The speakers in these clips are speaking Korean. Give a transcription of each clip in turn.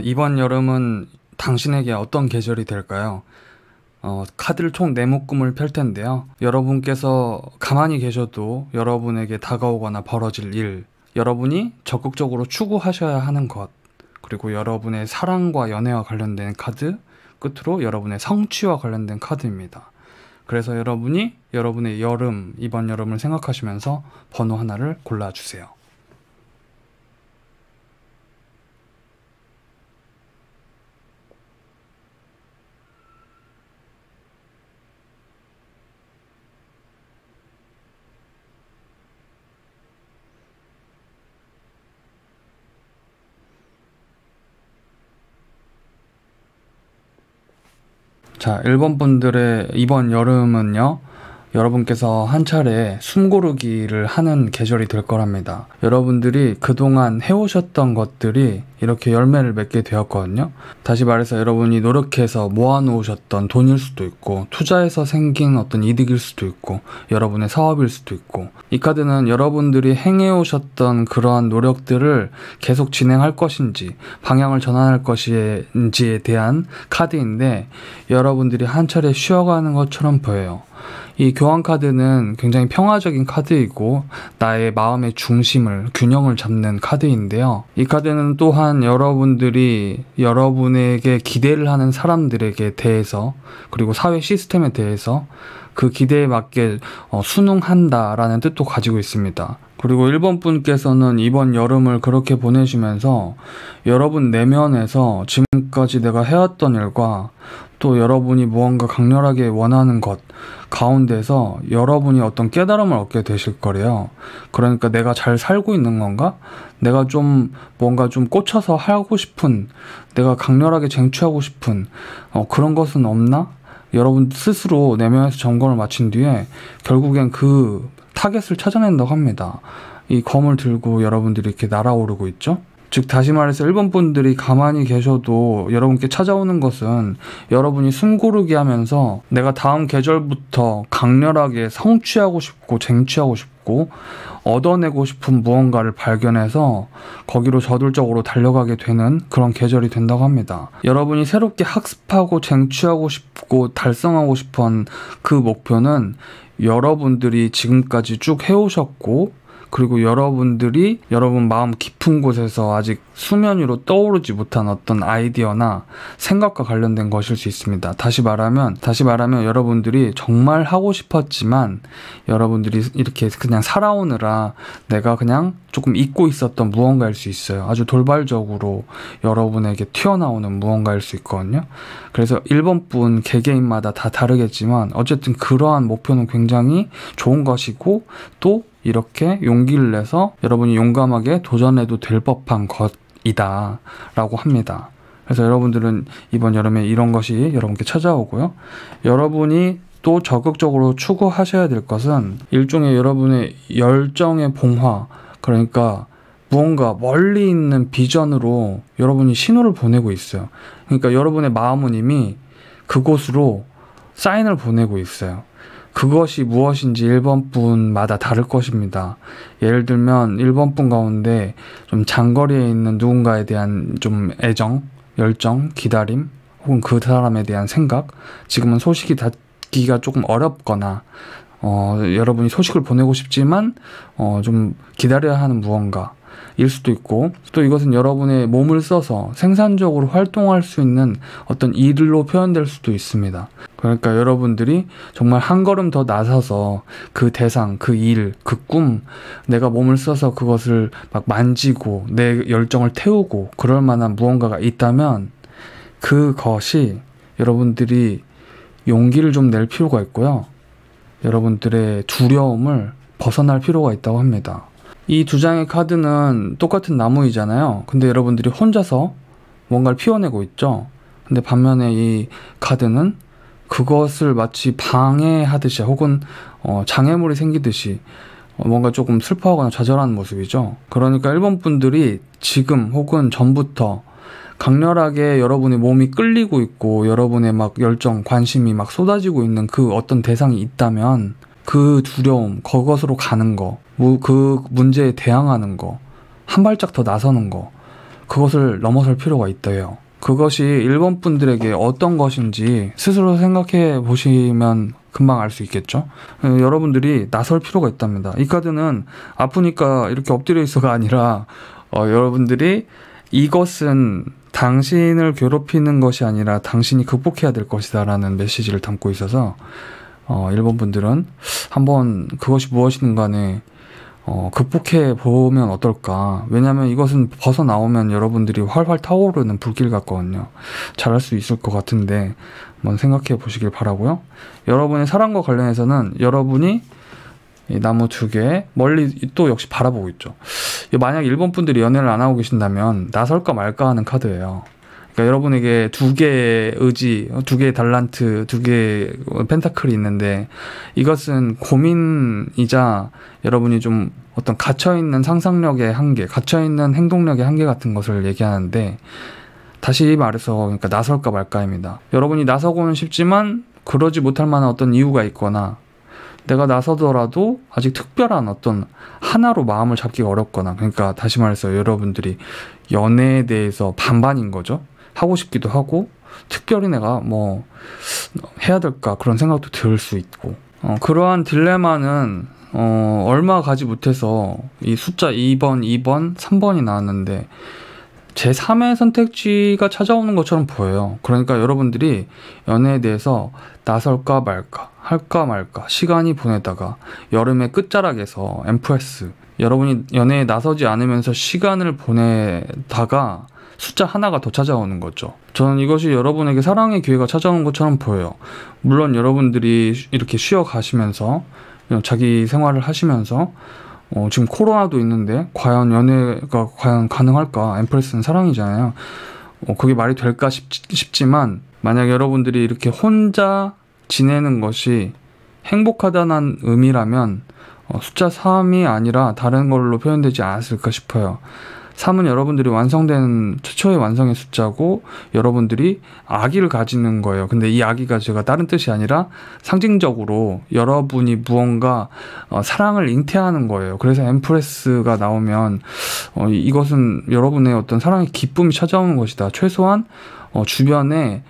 이번 여름은 당신에게 어떤 계절이 될까요? 카드를 총 4묶음을 펼 텐데요. 여러분께서 가만히 계셔도 여러분에게 다가오거나 벌어질 일, 여러분이 적극적으로 추구하셔야 하는 것, 그리고 여러분의 사랑과 연애와 관련된 카드, 끝으로 여러분의 성취와 관련된 카드입니다. 그래서 여러분이 여러분의 여름, 이번 여름을 생각하시면서 번호 하나를 골라주세요. 자, 1번 분들의 이번 여름은요, 여러분께서 한 차례 숨 고르기를 하는 계절이 될 거랍니다. 여러분들이 그동안 해오셨던 것들이 이렇게 열매를 맺게 되었거든요. 다시 말해서 여러분이 노력해서 모아놓으셨던 돈일 수도 있고, 투자해서 생긴 어떤 이득일 수도 있고, 여러분의 사업일 수도 있고, 이 카드는 여러분들이 행해오셨던 그러한 노력들을 계속 진행할 것인지, 방향을 전환할 것인지에 대한 카드인데, 여러분들이 한 차례 쉬어가는 것처럼 보여요. 이 교환 카드는 굉장히 평화적인 카드이고 나의 마음의 중심을, 균형을 잡는 카드인데요. 이 카드는 또한 여러분들이 여러분에게 기대를 하는 사람들에게 대해서, 그리고 사회 시스템에 대해서 그 기대에 맞게 순응한다라는 뜻도 가지고 있습니다. 그리고 1번 분께서는 이번 여름을 그렇게 보내시면서 여러분 내면에서 지금까지 내가 해왔던 일과 또 여러분이 무언가 강렬하게 원하는 것 가운데서 여러분이 어떤 깨달음을 얻게 되실 거래요. 그러니까 내가 잘 살고 있는 건가? 내가 좀 뭔가 좀 꽂혀서 하고 싶은, 내가 강렬하게 쟁취하고 싶은 그런 것은 없나? 여러분 스스로 내면에서 점검을 마친 뒤에 결국엔 그 타겟을 찾아낸다고 합니다. 이 검을 들고 여러분들이 이렇게 날아오르고 있죠. 즉 다시 말해서 1번 분들이 가만히 계셔도 여러분께 찾아오는 것은 여러분이 숨 고르기 하면서 내가 다음 계절부터 강렬하게 성취하고 싶고 쟁취하고 싶고 얻어내고 싶은 무언가를 발견해서 거기로 저돌적으로 달려가게 되는 그런 계절이 된다고 합니다. 여러분이 새롭게 학습하고 쟁취하고 싶고 달성하고 싶은 그 목표는 여러분들이 지금까지 쭉 해오셨고, 그리고 여러분들이 여러분 마음 깊은 곳에서 아직 수면 위로 떠오르지 못한 어떤 아이디어나 생각과 관련된 것일 수 있습니다. 다시 말하면 여러분들이 정말 하고 싶었지만 여러분들이 이렇게 그냥 살아오느라 내가 그냥 조금 잊고 있었던 무언가일 수 있어요. 아주 돌발적으로 여러분에게 튀어나오는 무언가일 수 있거든요. 그래서 1번 분 개개인마다 다 다르겠지만 어쨌든 그러한 목표는 굉장히 좋은 것이고, 또 이렇게 용기를 내서 여러분이 용감하게 도전해도 될 법한 것이다 라고 합니다. 그래서 여러분들은 이번 여름에 이런 것이 여러분께 찾아오고요. 여러분이 또 적극적으로 추구하셔야 될 것은 일종의 여러분의 열정의 봉화, 그러니까 무언가 멀리 있는 비전으로 여러분이 신호를 보내고 있어요. 그러니까 여러분의 마음은 이미 그곳으로 사인을 보내고 있어요. 그것이 무엇인지 1번 분마다 다를 것입니다. 예를 들면 1번 분 가운데 좀 장거리에 있는 누군가에 대한 좀 애정, 열정, 기다림, 혹은 그 사람에 대한 생각, 지금은 소식이 닿기가 조금 어렵거나 여러분이 소식을 보내고 싶지만 좀 기다려야 하는 무언가 일 수도 있고, 또 이것은 여러분의 몸을 써서 생산적으로 활동할 수 있는 어떤 일로 표현될 수도 있습니다. 그러니까 여러분들이 정말 한 걸음 더 나서서 그 대상, 그 일, 그 꿈, 내가 몸을 써서 그것을 막 만지고 내 열정을 태우고 그럴 만한 무언가가 있다면 그것이 여러분들이 용기를 좀 낼 필요가 있고요. 여러분들의 두려움을 벗어날 필요가 있다고 합니다. 이 두 장의 카드는 똑같은 나무이잖아요. 근데 여러분들이 혼자서 뭔가를 피워내고 있죠. 근데 반면에 이 카드는 그것을 마치 방해하듯이 혹은 장애물이 생기듯이 뭔가 조금 슬퍼하거나 좌절하는 모습이죠. 그러니까 1번 분들이 지금 혹은 전부터 강렬하게 여러분의 몸이 끌리고 있고 여러분의 막 열정, 관심이 막 쏟아지고 있는 그 어떤 대상이 있다면 그 두려움, 그것으로 가는 거, 그 문제에 대항하는 거, 한 발짝 더 나서는 거, 그것을 넘어설 필요가 있대요. 그것이 일본 분들에게 어떤 것인지 스스로 생각해 보시면 금방 알 수 있겠죠. 여러분들이 나설 필요가 있답니다. 이 카드는 아프니까 이렇게 엎드려 있어가 아니라 여러분들이 이것은 당신을 괴롭히는 것이 아니라 당신이 극복해야 될 것이다 라는 메시지를 담고 있어서 일본 분들은 한번 그것이 무엇이든 간에 극복해 보면 어떨까. 왜냐면 이것은 벗어나오면 여러분들이 활활 타오르는 불길 같거든요. 잘할 수 있을 것 같은데 한번 생각해 보시길 바라고요. 여러분의 사랑과 관련해서는 여러분이 이 나무 2개 멀리 또 역시 바라보고 있죠. 만약 일본 분들이 연애를 안 하고 계신다면 나설까 말까 하는 카드예요. 그러니까 여러분에게 2개의 의지, 2개의 달란트, 2개의 펜타클이 있는데 이것은 고민이자 여러분이 좀 어떤 갇혀있는 상상력의 한계, 갇혀있는 행동력의 한계 같은 것을 얘기하는데, 다시 말해서 그러니까 나설까 말까입니다. 여러분이 나서고는 싶지만 그러지 못할 만한 어떤 이유가 있거나 내가 나서더라도 아직 특별한 어떤 하나로 마음을 잡기가 어렵거나, 그러니까 다시 말해서 여러분들이 연애에 대해서 반반인 거죠. 하고 싶기도 하고 특별히 내가 뭐 해야 될까 그런 생각도 들 수 있고, 그러한 딜레마는 얼마 가지 못해서 이 숫자 2번, 2번, 3번이 나왔는데 제3의 선택지가 찾아오는 것처럼 보여요. 그러니까 여러분들이 연애에 대해서 나설까 말까, 할까 말까 시간이 보내다가 여름의 끝자락에서 엠프레스, 여러분이 연애에 나서지 않으면서 시간을 보내다가 숫자 하나가 더 찾아오는 거죠. 저는 이것이 여러분에게 사랑의 기회가 찾아오는 것처럼 보여요. 물론 여러분들이 이렇게 쉬어가시면서 자기 생활을 하시면서 지금 코로나도 있는데 과연 연애가 과연 가능할까? 엠프레스는 사랑이잖아요. 그게 말이 될까 싶지만 만약 여러분들이 이렇게 혼자 지내는 것이 행복하다는 의미라면 숫자 3이 아니라 다른 걸로 표현되지 않았을까 싶어요. 3은 여러분들이 완성된 최초의 완성의 숫자고 여러분들이 아기를 가지는 거예요. 근데 이 아기가 제가 다른 뜻이 아니라 상징적으로 여러분이 무언가 사랑을 잉태하는 거예요. 그래서 엠프레스가 나오면 이것은 여러분의 어떤 사랑의 기쁨이 찾아오는 것이다. 최소한 주변에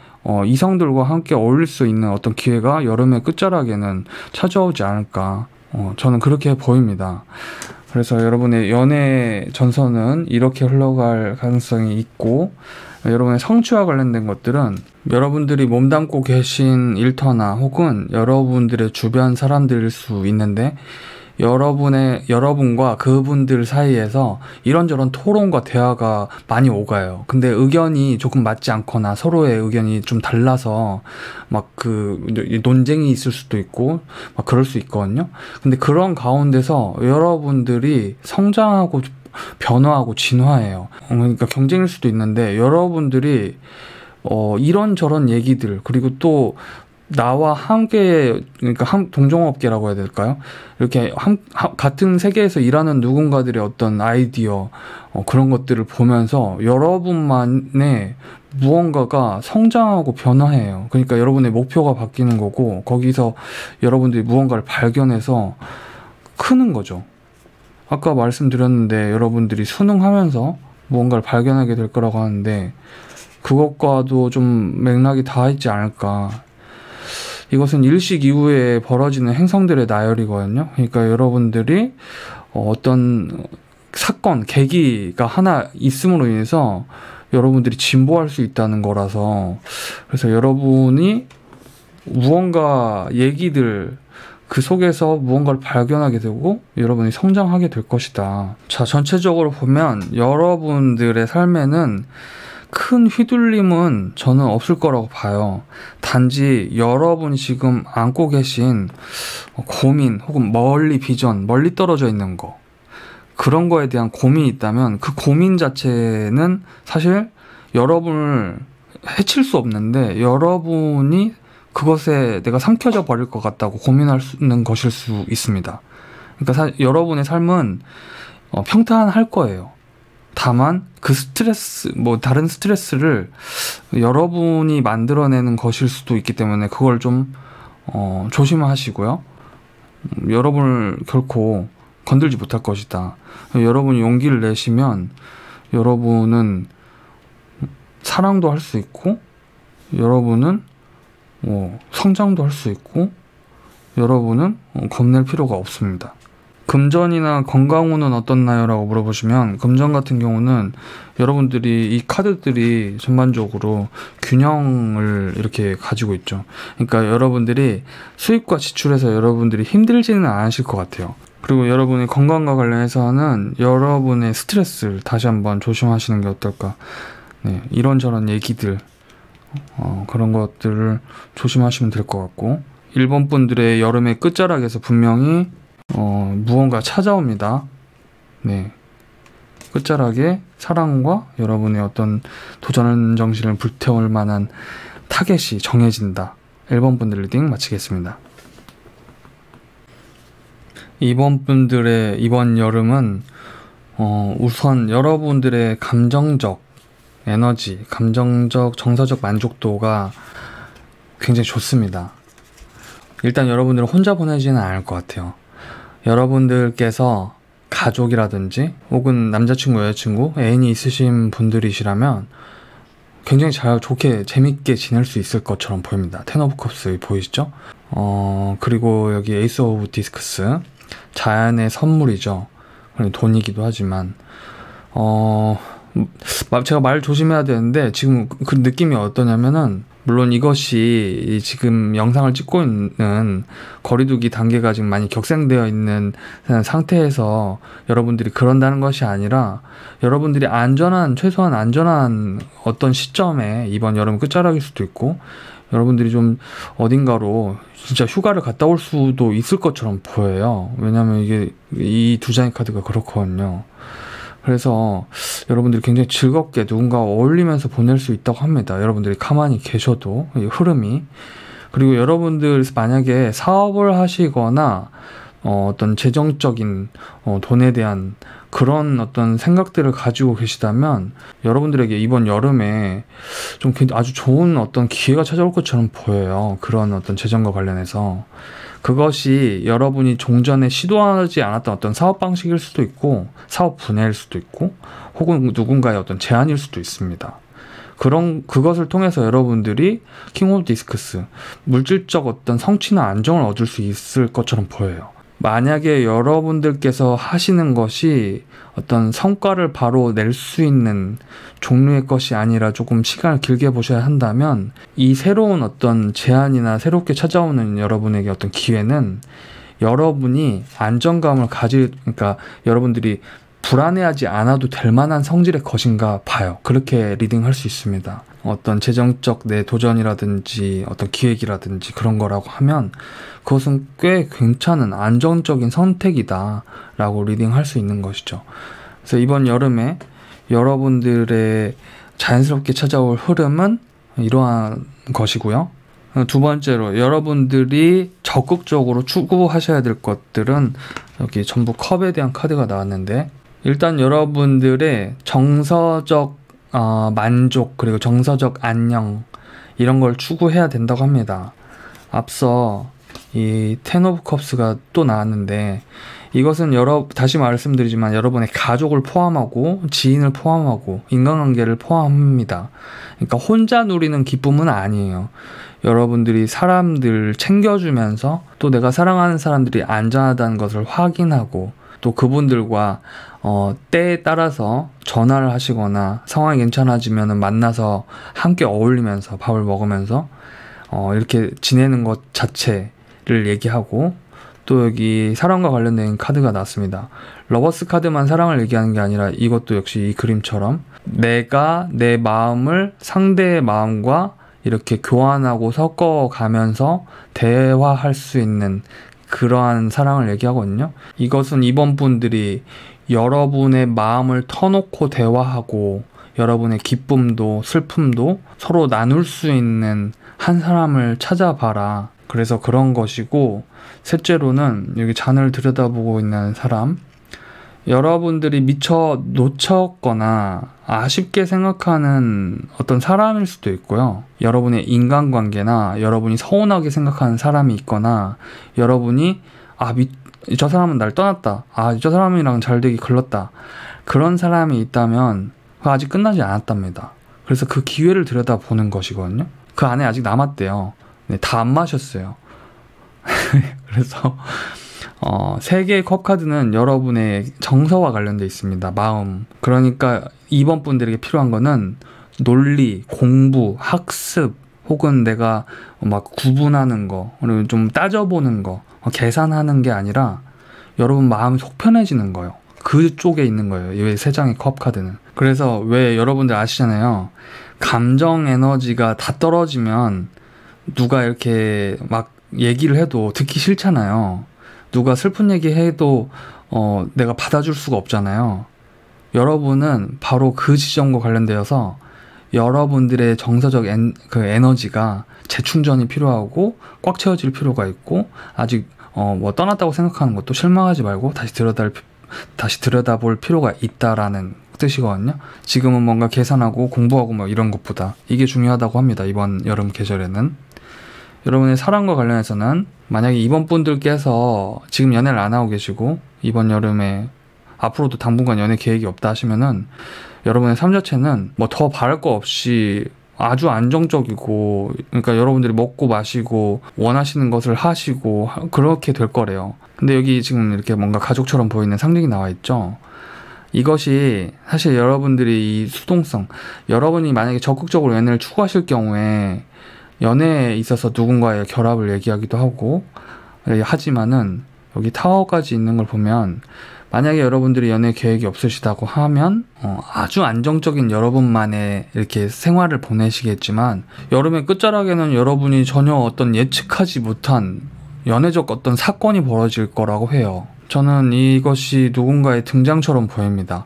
이성들과 함께 어울릴 수 있는 어떤 기회가 여름의 끝자락에는 찾아오지 않을까. 저는 그렇게 보입니다. 그래서 여러분의 연애 전선은 이렇게 흘러갈 가능성이 있고, 여러분의 성취와 관련된 것들은 여러분들이 몸담고 계신 일터나 혹은 여러분들의 주변 사람들일 수 있는데, 여러분과 그분들 사이에서 이런저런 토론과 대화가 많이 오가요. 근데 의견이 조금 맞지 않거나 서로의 의견이 좀 달라서 막 논쟁이 있을 수도 있고 막 그럴 수 있거든요. 근데 그런 가운데서 여러분들이 성장하고 변화하고 진화해요. 그러니까 경쟁일 수도 있는데 여러분들이 이런저런 얘기들, 그리고 또 나와 함께, 그러니까 동종업계라고 해야 될까요? 이렇게 같은 세계에서 일하는 누군가들의 어떤 아이디어, 그런 것들을 보면서 여러분만의 무언가가 성장하고 변화해요. 그러니까 여러분의 목표가 바뀌는 거고, 거기서 여러분들이 무언가를 발견해서 크는 거죠. 아까 말씀드렸는데 여러분들이 수능하면서 무언가를 발견하게 될 거라고 하는데 그것과도 좀 맥락이 닿아 있지 않을까. 이것은 일식 이후에 벌어지는 행성들의 나열이거든요. 그러니까 여러분들이 어떤 사건, 계기가 하나 있음으로 인해서 여러분들이 진보할 수 있다는 거라서, 그래서 여러분이 무언가 얘기들 그 속에서 무언가를 발견하게 되고 여러분이 성장하게 될 것이다. 자, 전체적으로 보면 여러분들의 삶에는 큰 휘둘림은 저는 없을 거라고 봐요. 단지 여러분이 지금 안고 계신 고민 혹은 멀리 떨어져 있는 거, 그런 거에 대한 고민이 있다면 그 고민 자체는 사실 여러분을 해칠 수 없는데 여러분이 그것에 내가 삼켜져 버릴 것 같다고 고민할 수 있는 것일 수 있습니다. 그러니까 여러분의 삶은 평탄할 거예요. 다만 그 스트레스, 다른 스트레스를 여러분이 만들어내는 것일 수도 있기 때문에 그걸 좀 조심하시고요. 여러분을 결코 건들지 못할 것이다. 여러분이 용기를 내시면 여러분은 사랑도 할 수 있고, 여러분은 성장도 할 수 있고, 여러분은 겁낼 필요가 없습니다. 금전이나 건강운은 어떻나요? 라고 물어보시면, 금전 같은 경우는 여러분들이 이 카드들이 전반적으로 균형을 이렇게 가지고 있죠. 그러니까 여러분들이 수입과 지출에서 여러분들이 힘들지는 않으실 것 같아요. 그리고 여러분의 건강과 관련해서는 여러분의 스트레스를 다시 한번 조심하시는 게 어떨까. 네, 이런저런 얘기들, 그런 것들을 조심하시면 될 것 같고, 일본 분들의 여름의 끝자락에서 분명히 무언가 찾아옵니다. 네, 끝자락에 사랑과 여러분의 어떤 도전 정신을 불태울 만한 타겟이 정해진다. 1번 분들 리딩 마치겠습니다. 2번 분들의 이번 여름은 우선 여러분들의 감정적 에너지, 감정적, 정서적 만족도가 굉장히 좋습니다. 일단 여러분들은 혼자 보내지는 않을 것 같아요. 여러분들께서 가족이라든지 혹은 남자친구, 여자친구, 애인이 있으신 분들이시라면 굉장히 잘 좋게 재밌게 지낼 수 있을 것처럼 보입니다. 텐 오브 컵스 보이시죠? 그리고 여기 에이스 오브 디스크스, 자연의 선물이죠. 돈이기도 하지만 제가 말 조심해야 되는데 지금 그 느낌이 어떠냐면은, 물론 이것이 지금 영상을 찍고 있는 거리두기 단계가 지금 많이 격상되어 있는 상태에서 여러분들이 그런다는 것이 아니라, 여러분들이 최소한 안전한 어떤 시점에 이번 여름 끝자락일 수도 있고, 여러분들이 좀 어딘가로 진짜 휴가를 갔다 올 수도 있을 것처럼 보여요. 왜냐면 이게 이 두 장의 카드가 그렇거든요. 그래서 여러분들이 굉장히 즐겁게 누군가와 어울리면서 보낼 수 있다고 합니다. 여러분들이 가만히 계셔도 이 흐름이. 그리고 여러분들 만약에 사업을 하시거나 어떤 재정적인 돈에 대한 그런 어떤 생각들을 가지고 계시다면, 여러분들에게 이번 여름에 좀 아주 좋은 어떤 기회가 찾아올 것처럼 보여요. 그런 어떤 재정과 관련해서. 그것이 여러분이 종전에 시도하지 않았던 어떤 사업 방식일 수도 있고, 사업 분야일 수도 있고, 혹은 누군가의 어떤 제안일 수도 있습니다. 그것을 통해서 여러분들이 킹 오브 디스크스, 물질적 어떤 성취나 안정을 얻을 수 있을 것처럼 보여요. 만약에 여러분들께서 하시는 것이 어떤 성과를 바로 낼 수 있는 종류의 것이 아니라 조금 시간을 길게 보셔야 한다면, 이 새로운 어떤 제안이나 새롭게 찾아오는 여러분에게 어떤 기회는 여러분이 안정감을 그러니까 여러분들이 불안해하지 않아도 될 만한 성질의 것인가 봐요. 그렇게 리딩할 수 있습니다. 어떤 재정적 내 도전이라든지 어떤 기획이라든지 그런 거라고 하면 그것은 꽤 괜찮은 안정적인 선택이다 라고 리딩할 수 있는 것이죠. 그래서 이번 여름에 여러분들의 자연스럽게 찾아올 흐름은 이러한 것이고요. 두 번째로 여러분들이 적극적으로 추구하셔야 될 것들은, 여기 전부 컵에 대한 카드가 나왔는데, 일단 여러분들의 정서적 만족, 그리고 정서적 안녕, 이런 걸 추구해야 된다고 합니다. 앞서 이 텐 오브 컵스가 또 나왔는데, 이것은 다시 말씀드리지만 여러분의 가족을 포함하고 지인을 포함하고 인간관계를 포함합니다. 그러니까 혼자 누리는 기쁨은 아니에요. 여러분들이 사람들 챙겨주면서, 또 내가 사랑하는 사람들이 안전하다는 것을 확인하고, 또 그분들과 때에 따라서 전화를 하시거나 상황이 괜찮아지면 만나서 함께 어울리면서 밥을 먹으면서 이렇게 지내는 것 자체를 얘기하고, 또 여기 사랑과 관련된 카드가 나왔습니다. 러버스 카드만 사랑을 얘기하는 게 아니라 이것도 역시 이 그림처럼 내가 내 마음을 상대의 마음과 이렇게 교환하고 섞어가면서 대화할 수 있는 그러한 사랑을 얘기하거든요. 이것은 이번 분들이 여러분의 마음을 터놓고 대화하고 여러분의 기쁨도 슬픔도 서로 나눌 수 있는 한 사람을 찾아봐라. 그래서 그런 것이고, 셋째로는 여기 잔을 들여다보고 있는 사람, 여러분들이 미처 놓쳤거나 아쉽게 생각하는 어떤 사람일 수도 있고요. 여러분의 인간관계나 여러분이 서운하게 생각하는 사람이 있거나, 여러분이 저 사람은 날 떠났다, 저 사람이랑 잘 되기 글렀다, 그런 사람이 있다면 아직 끝나지 않았답니다. 그래서 그 기회를 들여다보는 것이거든요. 그 안에 아직 남았대요. 네, 다 안 마셨어요. 그래서 3개의 컵 카드는 여러분의 정서와 관련돼 있습니다. 마음. 그러니까 2번 분들에게 필요한 거는 논리, 공부, 학습, 혹은 내가 막 구분하는 거, 그리고 좀 따져보는 거, 계산하는 게 아니라 여러분 마음이 속 편해지는 거예요. 그쪽에 있는 거예요. 이 3장의 컵 카드는. 그래서 왜 여러분들 아시잖아요. 감정 에너지가 다 떨어지면 누가 이렇게 막 얘기를 해도 듣기 싫잖아요. 누가 슬픈 얘기 해도 내가 받아줄 수가 없잖아요. 여러분은 바로 그 지점과 관련되어서 여러분들의 정서적 에너지가 재충전이 필요하고 꽉 채워질 필요가 있고, 아직 뭐 떠났다고 생각하는 것도 실망하지 말고 다시 들여다볼 필요가 있다라는 뜻이거든요. 지금은 뭔가 계산하고 공부하고 뭐 이런 것보다 이게 중요하다고 합니다. 이번 여름 계절에는. 여러분의 사랑과 관련해서는 만약에 이번 분들께서 지금 연애를 안 하고 계시고 이번 여름에 앞으로도 당분간 연애 계획이 없다 하시면은 여러분의 삶 자체는 뭐 더 바랄 거 없이 아주 안정적이고, 그러니까 여러분들이 먹고 마시고 원하시는 것을 하시고 그렇게 될 거래요. 근데 여기 지금 이렇게 뭔가 가족처럼 보이는 상징이 나와 있죠. 이것이 사실 여러분들이 이 수동성, 여러분이 만약에 적극적으로 연애를 추구하실 경우에 연애에 있어서 누군가의 결합을 얘기하기도 하고 하지만은, 여기 타워까지 있는 걸 보면 만약에 여러분들이 연애 계획이 없으시다고 하면 아주 안정적인 여러분만의 이렇게 생활을 보내시겠지만, 여름의 끝자락에는 여러분이 전혀 어떤 예측하지 못한 연애적 어떤 사건이 벌어질 거라고 해요. 저는 이것이 누군가의 등장처럼 보입니다.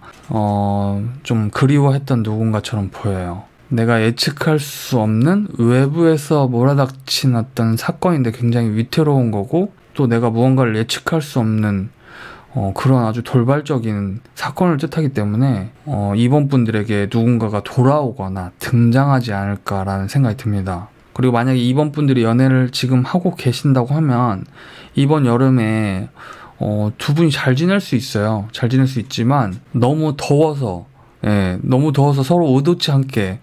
좀 그리워했던 누군가처럼 보여요. 내가 예측할 수 없는 외부에서 몰아닥친 어떤 사건인데 굉장히 위태로운 거고, 또 내가 무언가를 예측할 수 없는 그런 아주 돌발적인 사건을 뜻하기 때문에 이번 분들에게 누군가가 돌아오거나 등장하지 않을까라는 생각이 듭니다. 그리고 만약에 이번 분들이 연애를 지금 하고 계신다고 하면 이번 여름에 두 분이 잘 지낼 수 있어요. 잘 지낼 수 있지만 너무 더워서 서로 의도치 않게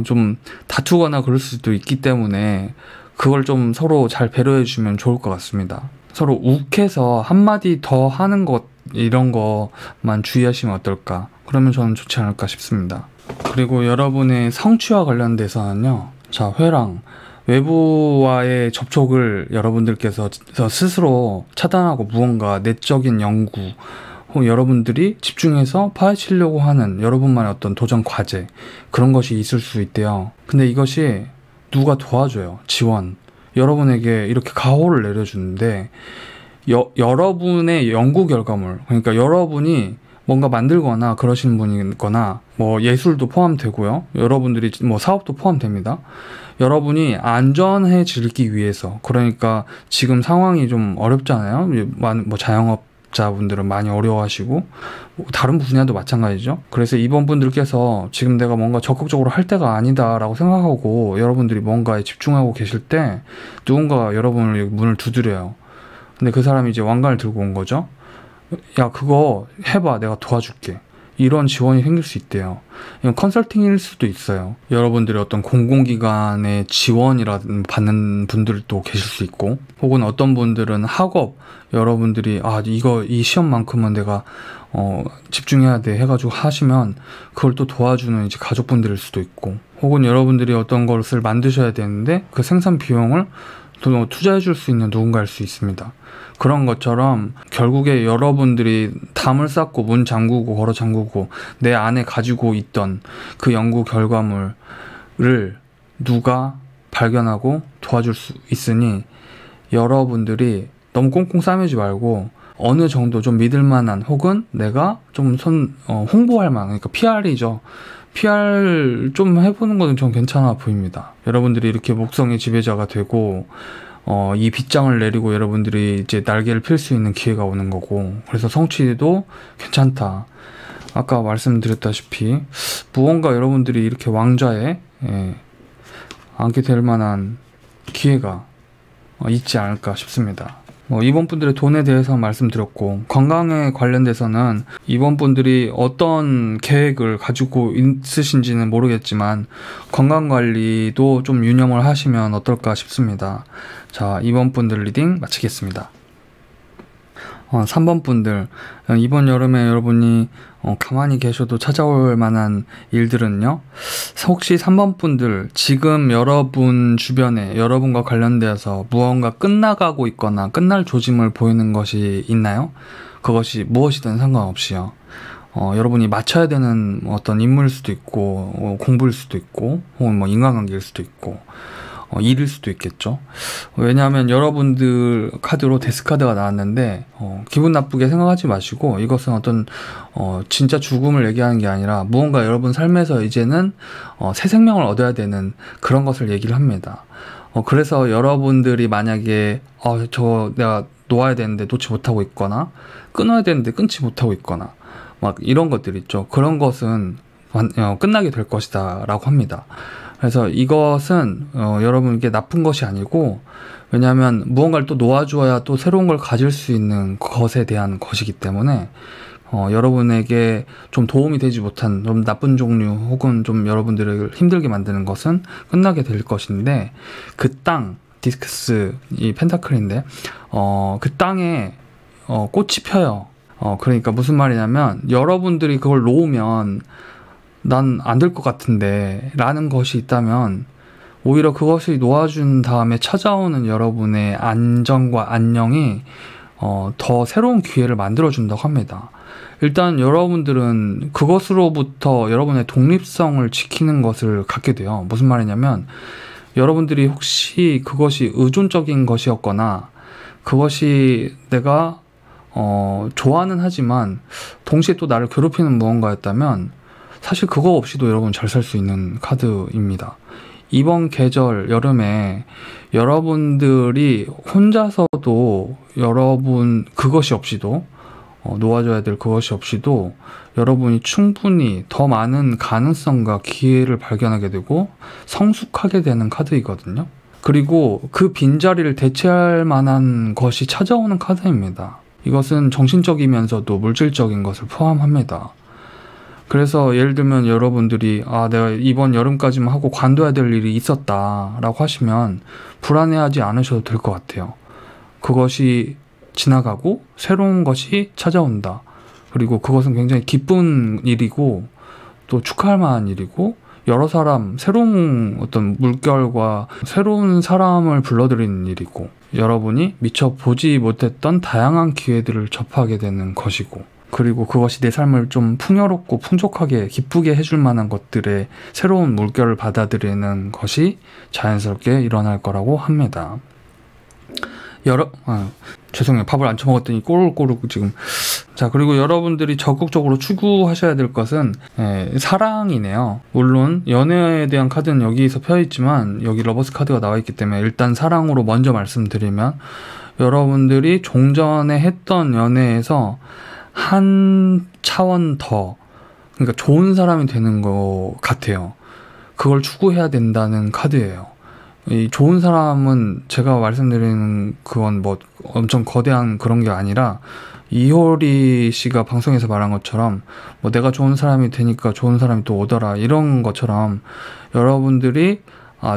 좀 다투거나 그럴 수도 있기 때문에 그걸 좀 서로 잘 배려해 주면 좋을 것 같습니다. 서로 욱해서 한마디 더 하는 것, 이런 것만 주의하시면 어떨까, 그러면 저는 좋지 않을까 싶습니다. 그리고 여러분의 성취와 관련돼서는요, 자, 회랑 외부와의 접촉을 여러분들께서 스스로 차단하고 무언가 내적인 연구 혹은 여러분들이 집중해서 파헤치려고 하는 여러분만의 어떤 도전 과제, 그런 것이 있을 수 있대요. 근데 이것이 누가 도와줘요. 지원. 여러분에게 이렇게 가호를 내려주는데, 여러분의 연구 결과물, 그러니까 여러분이 뭔가 만들거나 그러시는 분이거나, 뭐 예술도 포함되고요, 여러분들이 뭐 사업도 포함됩니다. 여러분이 안전해지기 위해서, 그러니까 지금 상황이 좀 어렵잖아요. 뭐 자영업자분들은 많이 어려워하시고 다른 분야도 마찬가지죠. 그래서 이번 분들께서 지금 내가 뭔가 적극적으로 할 때가 아니다 라고 생각하고 여러분들이 뭔가에 집중하고 계실 때 누군가가 여러분을 문을 두드려요. 근데 그 사람이 이제 왕관을 들고 온 거죠. 야, 그거 해봐, 내가 도와줄게. 이런 지원이 생길 수 있대요. 이건 컨설팅일 수도 있어요. 여러분들이 어떤 공공기관의 지원이라든 받는 분들도 계실 수 있고, 혹은 어떤 분들은 학업, 여러분들이 이 시험만큼은 내가 집중해야 돼 해가지고 하시면 그걸 또 도와주는 이제 가족분들일 수도 있고, 혹은 여러분들이 어떤 것을 만드셔야 되는데 그 생산 비용을 또 투자해 줄 수 있는 누군가일 수 있습니다. 그런 것처럼 결국에 여러분들이 담을 쌓고 문 잠그고 걸어 잠그고 내 안에 가지고 있던 그 연구 결과물을 누가 발견하고 도와줄 수 있으니, 여러분들이 너무 꽁꽁 싸매지 말고 어느 정도 좀 믿을 만한, 혹은 내가 좀 홍보할 만한, 그러니까 PR이죠. PR 좀 해보는 거는 좀 괜찮아 보입니다. 여러분들이 이렇게 목성의 지배자가 되고 이 빗장을 내리고 여러분들이 이제 날개를 필 수 있는 기회가 오는 거고, 그래서 성취도 괜찮다. 아까 말씀드렸다시피 무언가 여러분들이 이렇게 왕좌에 앉게 될 만한 기회가 있지 않을까 싶습니다. 입원분들의 돈에 대해서 말씀드렸고, 건강에 관련돼서는 입원분들이 어떤 계획을 가지고 있으신지는 모르겠지만 건강관리도 좀 유념을 하시면 어떨까 싶습니다. 자, 입원분들 리딩 마치겠습니다. 3번 분들, 이번 여름에 여러분이 가만히 계셔도 찾아올 만한 일들은요, 혹시 3번 분들 지금 여러분 주변에 여러분과 관련되어서 무언가 끝나가고 있거나 끝날 조짐을 보이는 것이 있나요? 그것이 무엇이든 상관없이요. 여러분이 맞춰야 되는 어떤 인물일 수도 있고, 공부일 수도 있고, 혹은 인간관계일 수도 있고, 일일 수도 있겠죠. 왜냐하면 여러분들 카드로 데스카드가 나왔는데 기분 나쁘게 생각하지 마시고, 이것은 어떤 진짜 죽음을 얘기하는 게 아니라 무언가 여러분 삶에서 이제는 새 생명을 얻어야 되는 그런 것을 얘기를 합니다. 그래서 여러분들이 만약에 내가 놓아야 되는데 놓지 못하고 있거나 끊어야 되는데 끊지 못하고 있거나 막 이런 것들 있죠. 그런 것은 끝나게 될 것이다 라고 합니다. 그래서 이것은 여러분에게 나쁜 것이 아니고, 왜냐하면 무언가를 또 놓아주어야 또 새로운 걸 가질 수 있는 것에 대한 것이기 때문에 여러분에게 좀 도움이 되지 못한 좀 나쁜 종류 혹은 좀 여러분들을 힘들게 만드는 것은 끝나게 될 것인데, 그 땅, 디스크스 이 펜타클인데 그 땅에 꽃이 펴요. 그러니까 무슨 말이냐면, 여러분들이 그걸 놓으면 난 안 될 것 같은데 라는 것이 있다면, 오히려 그것이 놓아준 다음에 찾아오는 여러분의 안정과 안녕이 더 새로운 기회를 만들어준다고 합니다. 일단 여러분들은 그것으로부터 여러분의 독립성을 지키는 것을 갖게 돼요. 무슨 말이냐면, 여러분들이 혹시 그것이 의존적인 것이었거나 그것이 내가 좋아는 하지만 동시에 또 나를 괴롭히는 무언가였다면, 사실 그거 없이도 여러분 잘 살 수 있는 카드입니다. 이번 계절 여름에 여러분들이 혼자서도 그것이 없이도 놓아줘야 될 그것이 없이도 여러분이 충분히 더 많은 가능성과 기회를 발견하게 되고 성숙하게 되는 카드이거든요. 그리고 그 빈자리를 대체할 만한 것이 찾아오는 카드입니다. 이것은 정신적이면서도 물질적인 것을 포함합니다. 그래서 예를 들면 여러분들이 내가 이번 여름까지만 하고 관둬야 될 일이 있었다 라고 하시면 불안해하지 않으셔도 될 것 같아요. 그것이 지나가고 새로운 것이 찾아온다. 그리고 그것은 굉장히 기쁜 일이고 또 축하할 만한 일이고, 여러 사람, 새로운 어떤 물결과 새로운 사람을 불러들이는 일이고, 여러분이 미처 보지 못했던 다양한 기회들을 접하게 되는 것이고, 그리고 그것이 내 삶을 좀 풍요롭고 풍족하게 기쁘게 해줄 만한 것들의 새로운 물결을 받아들이는 것이 자연스럽게 일어날 거라고 합니다. 죄송해요. 밥을 안 처먹었더니 꼬르륵 지금. 자, 그리고 여러분들이 적극적으로 추구하셔야 될 것은 사랑이네요. 물론 연애에 대한 카드는 여기서 펴있지만 여기 러버스 카드가 나와있기 때문에 일단 사랑으로 먼저 말씀드리면, 여러분들이 종전에 했던 연애에서 한 차원 더, 그러니까 좋은 사람이 되는 것 같아요. 그걸 추구해야 된다는 카드예요. 이 좋은 사람은 제가 말씀드리는 그건 엄청 거대한 그런 게 아니라, 이효리 씨가 방송에서 말한 것처럼 내가 좋은 사람이 되니까 좋은 사람이 또 오더라 이런 것처럼, 여러분들이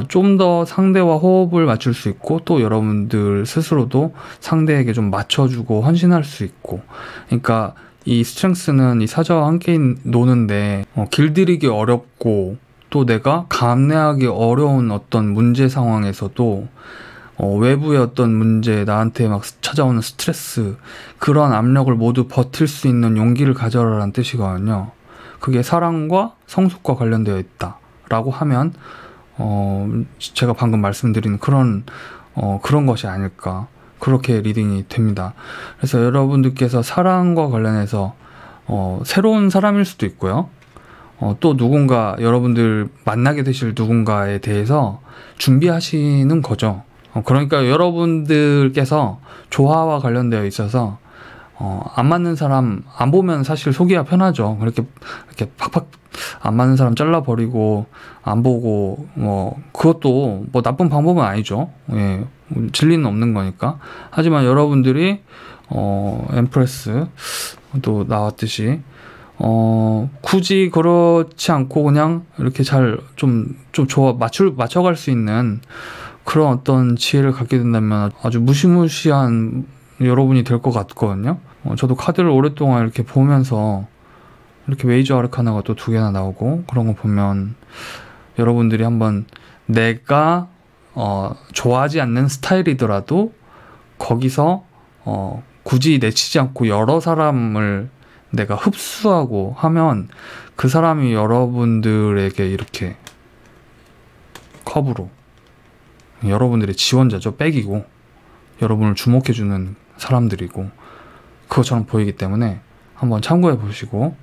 좀 더 상대와 호흡을 맞출 수 있고, 또 여러분들 스스로도 상대에게 좀 맞춰주고 헌신할 수 있고, 그러니까 이 스트렝스는 이 사자와 함께 노는데 길들이기 어렵고 또 내가 감내하기 어려운 어떤 문제 상황에서도 외부의 어떤 문제, 나한테 막 찾아오는 스트레스, 그런 압력을 모두 버틸 수 있는 용기를 가져라라는 뜻이거든요. 그게 사랑과 성숙과 관련되어 있다 라고 하면 제가 방금 말씀드린 그런 것이 아닐까, 그렇게 리딩이 됩니다. 그래서 여러분들께서 사랑과 관련해서 새로운 사람일 수도 있고요, 또 누군가, 여러분들 만나게 되실 누군가에 대해서 준비하시는 거죠. 그러니까 여러분들께서 조화와 관련되어 있어서 안 맞는 사람 안 보면 사실 속이야 편하죠. 이렇게 팍팍 안 맞는 사람 잘라버리고 안 보고, 그것도 나쁜 방법은 아니죠. 예, 진리는 없는 거니까. 하지만 여러분들이 엠프레스도 나왔듯이 굳이 그렇지 않고 그냥 이렇게 잘 좀 맞춰갈 수 있는 그런 어떤 지혜를 갖게 된다면 아주 무시무시한 여러분이 될 것 같거든요. 저도 카드를 오랫동안 이렇게 보면서 이렇게 메이저 아르카나가 또 2개나 나오고 그런 거 보면 여러분들이 한번 내가 좋아하지 않는 스타일이더라도 거기서 굳이 내치지 않고 여러 사람을 내가 흡수하고 하면 그 사람이 여러분들에게 이렇게 컵으로 여러분들의 지원자죠. 백이고 여러분을 주목해주는 사람들이고 그것처럼 보이기 때문에 한번 참고해 보시고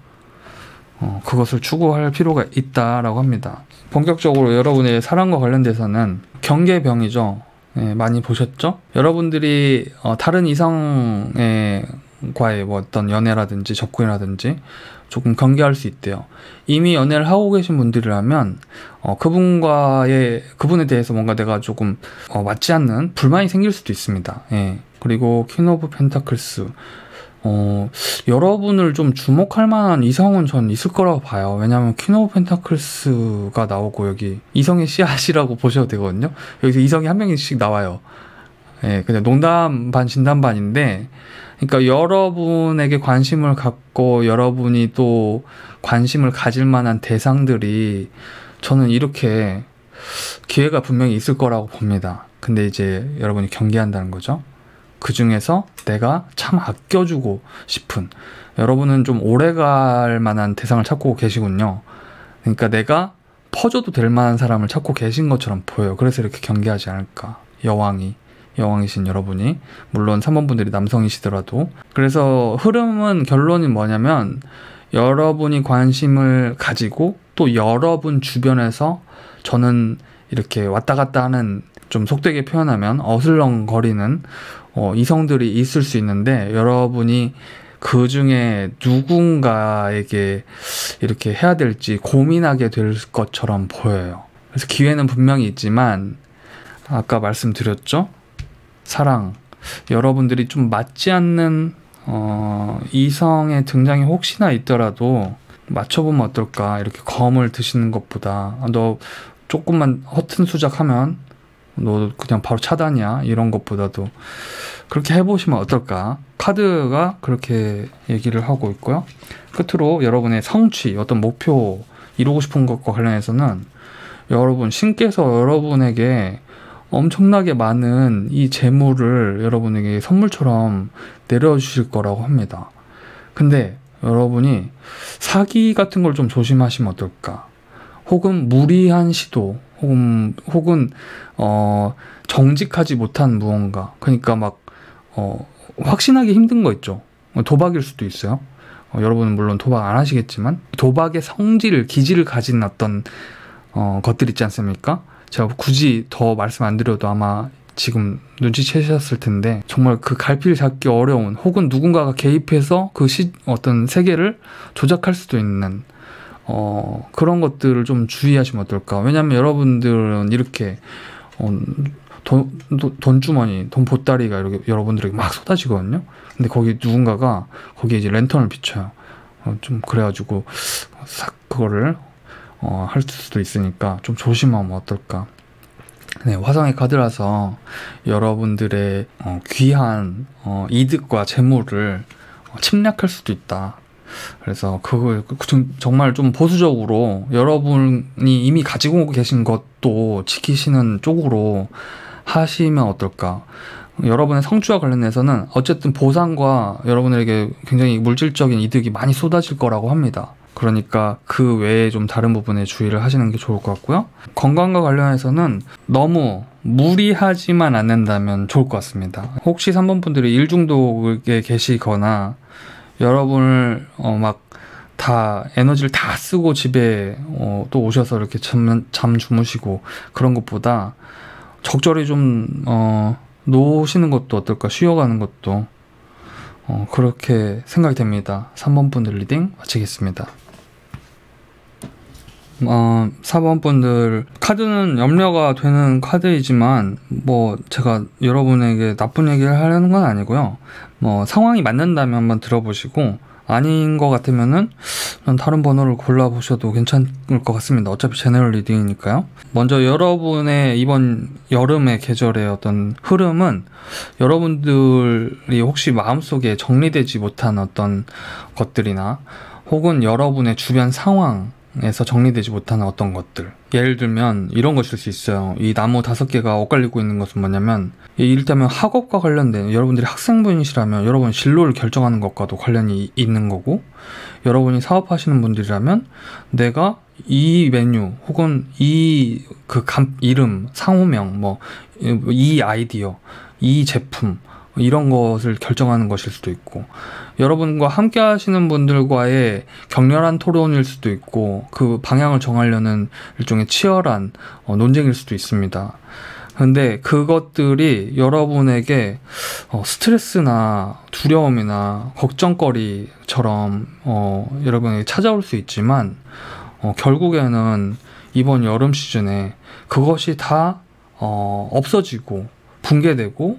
그것을 추구할 필요가 있다라고 합니다. 본격적으로 여러분의 사랑과 관련돼서는 경계병이죠. 네, 많이 보셨죠? 여러분들이 다른 이성과의 뭐 어떤 연애라든지 접근이라든지 조금 경계할 수 있대요. 이미 연애를 하고 계신 분들이라면 그분에 대해서 뭔가 내가 조금 맞지 않는 불만이 생길 수도 있습니다. 예. 그리고 퀸 오브 펜타클스 여러분을 좀 주목할 만한 이성은 전 있을 거라고 봐요. 왜냐하면 퀸 오브 펜타클스가 나오고 여기 이성의 씨앗이라고 보셔도 되거든요. 여기서 이성이 한 명씩 나와요. 예, 그냥 농담 반 진담 반인데, 그러니까 여러분에게 관심을 갖고 여러분이 또 관심을 가질 만한 대상들이 저는 이렇게 기회가 분명히 있을 거라고 봅니다. 근데 이제 여러분이 경계한다는 거죠. 그 중에서 내가 참 아껴주고 싶은, 여러분은 좀 오래갈 만한 대상을 찾고 계시군요. 그러니까 내가 퍼줘도 될 만한 사람을 찾고 계신 것처럼 보여요. 그래서 이렇게 경계하지 않을까. 여왕이신 여러분이, 물론 3번 분들이 남성이시더라도. 그래서 결론이 뭐냐면 여러분이 관심을 가지고 또 여러분 주변에서 저는 이렇게 왔다 갔다 하는, 좀 속되게 표현하면 어슬렁거리는 이성들이 있을 수 있는데, 여러분이 그 중에 누군가에게 이렇게 해야 될지 고민하게 될 것처럼 보여요. 그래서 기회는 분명히 있지만 아까 말씀드렸죠? 사랑, 여러분들이 좀 맞지 않는 이성의 등장이 혹시나 있더라도 맞춰보면 어떨까. 이렇게 검을 드시는 것보다 너 조금만 허튼 수작하면 너 그냥 바로 차단이야, 이런 것보다도 그렇게 해보시면 어떨까. 카드가 그렇게 얘기를 하고 있고요. 끝으로 여러분의 성취, 어떤 목표, 이루고 싶은 것과 관련해서는 신께서 여러분에게 엄청나게 많은 이 재물을 여러분에게 선물처럼 내려주실 거라고 합니다. 근데 여러분이 사기 같은 걸 좀 조심하시면 어떨까. 혹은 무리한 시도, 혹은 정직하지 못한 무언가, 그러니까 막 확신하기 힘든 거 있죠. 도박일 수도 있어요. 여러분은 물론 도박 안 하시겠지만 도박의 기질을 가진 어떤 것들 있지 않습니까? 제가 굳이 더 말씀 안 드려도 아마 지금 눈치채셨을 텐데, 정말 그 갈피를 잡기 어려운, 혹은 누군가가 개입해서 어떤 세계를 조작할 수도 있는 그런 것들을 좀 주의하시면 어떨까. 왜냐면 여러분들은 이렇게 돈주머니, 돈 보따리가 이렇게 여러분들에게 막 쏟아지거든요. 근데 누군가가 거기에 이제 랜턴을 비춰요. 좀 그래가지고 싹 그거를 할 수도 있으니까 좀 조심하면 어떨까. 네, 화성의 카드라서 여러분들의 귀한 이득과 재물을 침략할 수도 있다. 그래서 그걸 정말 좀 보수적으로 여러분이 이미 가지고 계신 것도 지키시는 쪽으로 하시면 어떨까. 여러분의 성취와 관련해서는 어쨌든 보상과 여러분에게 굉장히 물질적인 이득이 많이 쏟아질 거라고 합니다. 그러니까 그 외에 좀 다른 부분에 주의를 하시는 게 좋을 것 같고요. 건강과 관련해서는 너무 무리하지만 않는다면 좋을 것 같습니다. 혹시 3번 분들이 일 중독에 계시거나 여러분을 막 다 에너지를 다 쓰고 집에 또 오셔서 이렇게 잠 주무시고 그런 것보다 적절히 좀 놓으시는 것도 어떨까. 쉬어가는 것도 그렇게 생각이 됩니다. 3번 분들 리딩 마치겠습니다. 4번분들 카드는 염려가 되는 카드이지만 뭐 제가 여러분에게 나쁜 얘기를 하려는 건 아니고요. 뭐 상황이 맞는다면 한번 들어보시고 아닌 것 같으면은 다른 번호를 골라보셔도 괜찮을 것 같습니다. 어차피 제너럴 리딩이니까요. 먼저 여러분의 이번 여름의 계절의 어떤 흐름은 여러분들이 혹시 마음속에 정리되지 못한 어떤 것들이나 혹은 여러분의 주변 상황에서 정리되지 못하는 어떤 것들, 예를 들면 이런 것일 수 있어요. 이 나무 5개가 엇갈리고 있는 것은 뭐냐면, 이를테면 학업과 관련된, 여러분들이 학생분이시라면 여러분 진로를 결정하는 것과도 관련이 있는 거고, 여러분이 사업하시는 분들이라면 내가 이 메뉴 혹은 이 이름, 상호명, 뭐 이 아이디어, 이 제품, 이런 것을 결정하는 것일 수도 있고, 여러분과 함께 하시는 분들과의 격렬한 토론일 수도 있고, 그 방향을 정하려는 일종의 치열한 논쟁일 수도 있습니다. 근데 그것들이 여러분에게 스트레스나 두려움이나 걱정거리처럼 여러분에게 찾아올 수 있지만, 결국에는 이번 여름 시즌에 그것이 다 없어지고 붕괴되고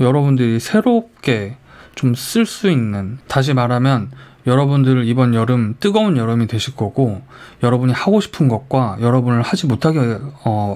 여러분들이 새롭게 좀 쓸 수 있는, 다시 말하면 여러분들 이번 여름 뜨거운 여름이 되실 거고, 여러분이 하고 싶은 것과 여러분을 하지 못하게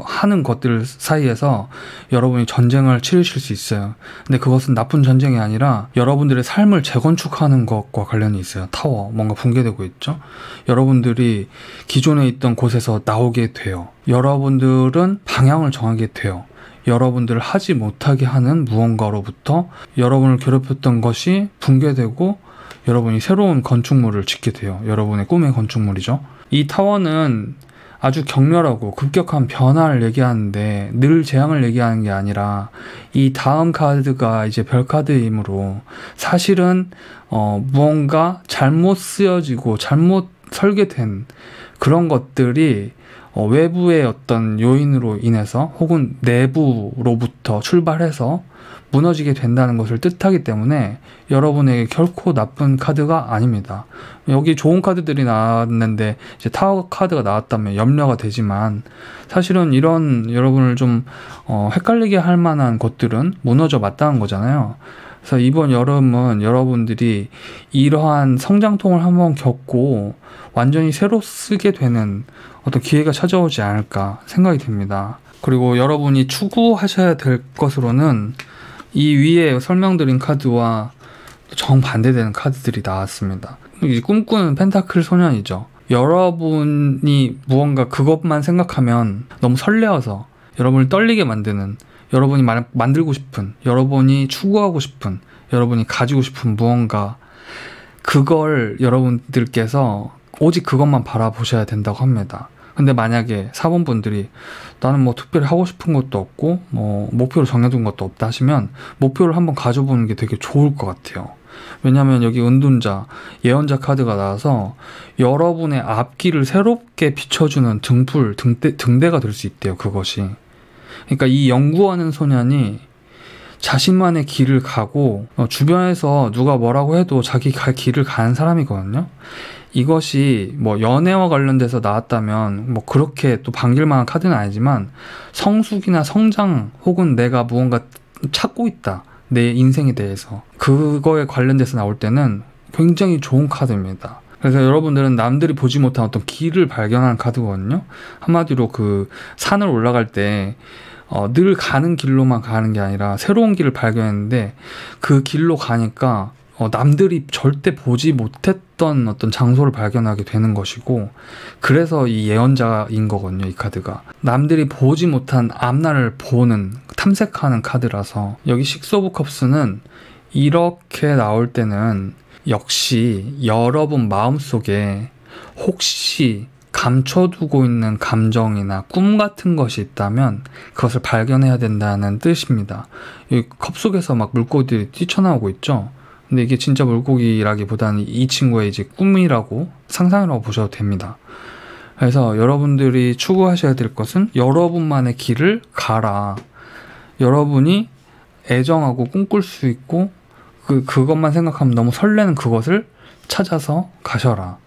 하는 것들 사이에서 여러분이 전쟁을 치르실 수 있어요. 근데 그것은 나쁜 전쟁이 아니라 여러분들의 삶을 재건축하는 것과 관련이 있어요. 타워, 뭔가 붕괴되고 있죠. 여러분들이 기존에 있던 곳에서 나오게 돼요. 여러분들은 방향을 정하게 돼요. 여러분들을 하지 못하게 하는 무언가로부터 여러분을 괴롭혔던 것이 붕괴되고 여러분이 새로운 건축물을 짓게 돼요. 여러분의 꿈의 건축물이죠. 이 타워는 아주 격렬하고 급격한 변화를 얘기하는데 늘 재앙을 얘기하는 게 아니라, 이 다음 카드가 이제 별 카드이므로 사실은 무언가 잘못 쓰여지고 잘못 설계된 그런 것들이 외부의 어떤 요인으로 인해서 혹은 내부로부터 출발해서 무너지게 된다는 것을 뜻하기 때문에 여러분에게 결코 나쁜 카드가 아닙니다. 여기 좋은 카드들이 나왔는데 이제 타워 카드가 나왔다면 염려가 되지만, 사실은 이런 여러분을 좀 헷갈리게 할 만한 것들은 무너져 맞다는 거잖아요. 그래서 이번 여름은 여러분들이 이러한 성장통을 한번 겪고 완전히 새로 쓰게 되는 어떤 기회가 찾아오지 않을까 생각이 듭니다. 그리고 여러분이 추구하셔야 될 것으로는 이 위에 설명드린 카드와 정반대되는 카드들이 나왔습니다. 이 꿈꾸는 펜타클 소년이죠. 여러분이 무언가 그것만 생각하면 너무 설레어서 여러분을 떨리게 만드는, 여러분이 만들고 싶은, 여러분이 추구하고 싶은, 여러분이 가지고 싶은 무언가, 그걸 여러분들께서 오직 그것만 바라보셔야 된다고 합니다. 근데 만약에 4번 분들이 나는 뭐 특별히 하고 싶은 것도 없고 뭐 목표를 정해둔 것도 없다 하시면, 목표를 한번 가져보는 게 되게 좋을 것 같아요. 왜냐하면 여기 은둔자, 예언자 카드가 나와서 여러분의 앞길을 새롭게 비춰주는 등불, 등대가 될 수 있대요. 그것이. 그러니까 이 연구하는 소년이 자신만의 길을 가고 주변에서 누가 뭐라고 해도 자기 갈 길을 가는 사람이거든요. 이것이 뭐 연애와 관련돼서 나왔다면 뭐 그렇게 또 반길만한 카드는 아니지만, 성숙이나 성장 혹은 내가 무언가 찾고 있다, 내 인생에 대해서, 그거에 관련돼서 나올 때는 굉장히 좋은 카드입니다. 그래서 여러분들은 남들이 보지 못한 어떤 길을 발견하는 카드거든요. 한마디로 그 산을 올라갈 때 늘 가는 길로만 가는 게 아니라 새로운 길을 발견했는데, 그 길로 가니까 남들이 절대 보지 못했던 어떤 장소를 발견하게 되는 것이고, 그래서 이 예언자인 거거든요. 이 카드가 남들이 보지 못한 앞날을 보는, 탐색하는 카드라서, 여기 식스 오브 컵스는 이렇게 나올 때는 역시 여러분 마음속에 혹시 감춰두고 있는 감정이나 꿈 같은 것이 있다면 그것을 발견해야 된다는 뜻입니다. 이 컵 속에서 막 물고기들이 뛰쳐나오고 있죠. 근데 이게 진짜 물고기라기보다는 이 친구의 이제 꿈이라고, 상상이라고 보셔도 됩니다. 그래서 여러분들이 추구하셔야 될 것은 여러분만의 길을 가라. 여러분이 애정하고 꿈꿀 수 있고 그것만 생각하면 너무 설레는 그것을 찾아서 가셔라.